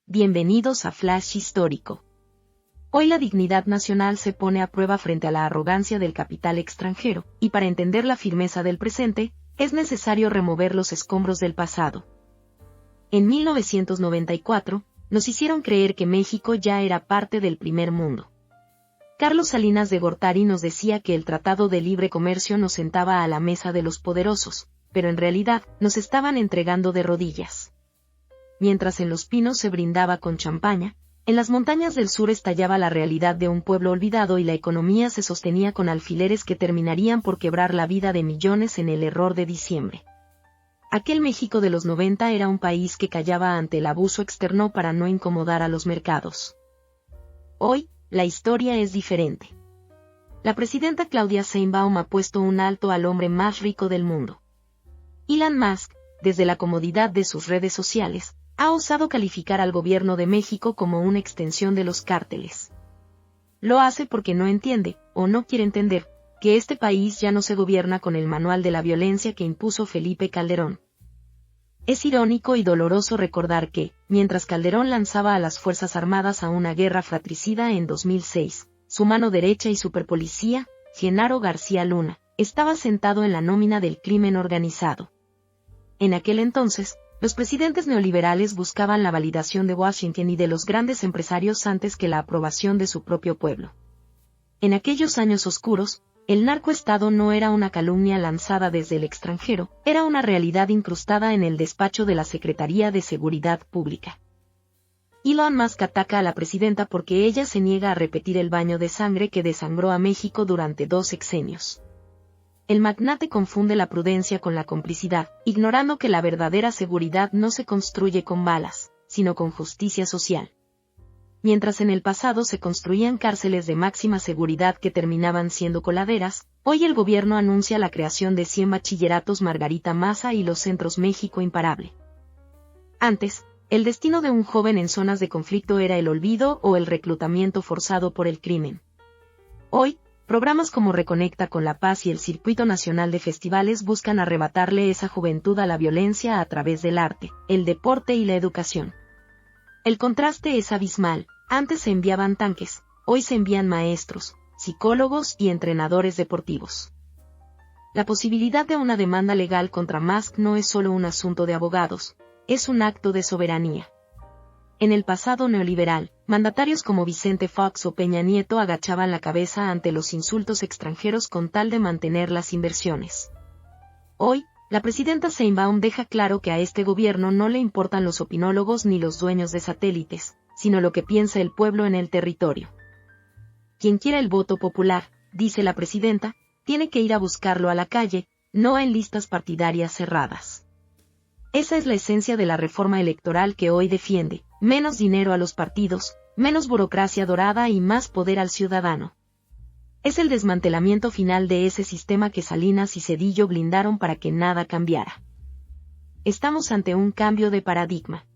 Bienvenidos a Flash Histórico. Hoy la dignidad nacional se pone a prueba frente a la arrogancia del capital extranjero, y para entender la firmeza del presente, es necesario remover los escombros del pasado. En 1994, nos hicieron creer que México ya era parte del primer mundo. Carlos Salinas de Gortari nos decía que el Tratado de Libre Comercio nos sentaba a la mesa de los poderosos, pero en realidad nos estaban entregando de rodillas. Mientras en Los Pinos se brindaba con champaña, en las montañas del sur estallaba la realidad de un pueblo olvidado y la economía se sostenía con alfileres que terminarían por quebrar la vida de millones en el error de diciembre. Aquel México de los 90 era un país que callaba ante el abuso externo para no incomodar a los mercados. Hoy, la historia es diferente. La presidenta Claudia Sheinbaum ha puesto un alto al hombre más rico del mundo. Elon Musk, desde la comodidad de sus redes sociales, ha osado calificar al gobierno de México como una extensión de los cárteles. Lo hace porque no entiende, o no quiere entender, que este país ya no se gobierna con el manual de la violencia que impuso Felipe Calderón. Es irónico y doloroso recordar que, mientras Calderón lanzaba a las Fuerzas Armadas a una guerra fratricida en 2006, su mano derecha y superpolicía, Genaro García Luna, estaba sentado en la nómina del crimen organizado. En aquel entonces, los presidentes neoliberales buscaban la validación de Washington y de los grandes empresarios antes que la aprobación de su propio pueblo. En aquellos años oscuros, el narcoestado no era una calumnia lanzada desde el extranjero, era una realidad incrustada en el despacho de la Secretaría de Seguridad Pública. Elon Musk ataca a la presidenta porque ella se niega a repetir el baño de sangre que desangró a México durante 2 sexenios. El magnate confunde la prudencia con la complicidad, ignorando que la verdadera seguridad no se construye con balas, sino con justicia social. Mientras en el pasado se construían cárceles de máxima seguridad que terminaban siendo coladeras, hoy el gobierno anuncia la creación de 100 bachilleratos Margarita Maza y los centros México Imparable. Antes, el destino de un joven en zonas de conflicto era el olvido o el reclutamiento forzado por el crimen. Hoy, programas como Reconecta con la Paz y el Circuito Nacional de Festivales buscan arrebatarle esa juventud a la violencia a través del arte, el deporte y la educación. El contraste es abismal, antes se enviaban tanques, hoy se envían maestros, psicólogos y entrenadores deportivos. La posibilidad de una demanda legal contra Musk no es solo un asunto de abogados, es un acto de soberanía. En el pasado neoliberal, mandatarios como Vicente Fox o Peña Nieto agachaban la cabeza ante los insultos extranjeros con tal de mantener las inversiones. Hoy, la presidenta Sheinbaum deja claro que a este gobierno no le importan los opinólogos ni los dueños de satélites, sino lo que piensa el pueblo en el territorio. Quien quiera el voto popular, dice la presidenta, tiene que ir a buscarlo a la calle, no en listas partidarias cerradas. Esa es la esencia de la reforma electoral que hoy defiende: menos dinero a los partidos, menos burocracia dorada y más poder al ciudadano. Es el desmantelamiento final de ese sistema que Salinas y Zedillo blindaron para que nada cambiara. Estamos ante un cambio de paradigma.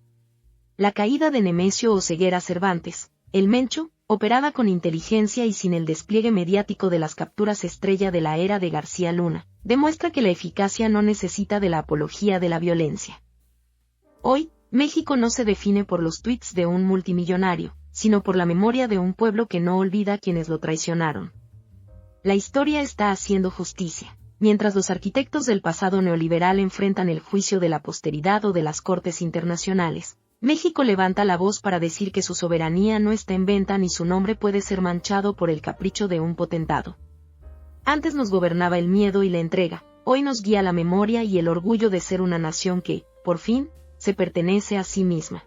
La caída de Nemesio Oseguera Cervantes, el Mencho, operada con inteligencia y sin el despliegue mediático de las capturas estrella de la era de García Luna, demuestra que la eficacia no necesita de la apología de la violencia. Hoy, México no se define por los tweets de un multimillonario, sino por la memoria de un pueblo que no olvida a quienes lo traicionaron. La historia está haciendo justicia. Mientras los arquitectos del pasado neoliberal enfrentan el juicio de la posteridad o de las cortes internacionales, México levanta la voz para decir que su soberanía no está en venta ni su nombre puede ser manchado por el capricho de un potentado. Antes nos gobernaba el miedo y la entrega, hoy nos guía la memoria y el orgullo de ser una nación que, por fin, se pertenece a sí misma.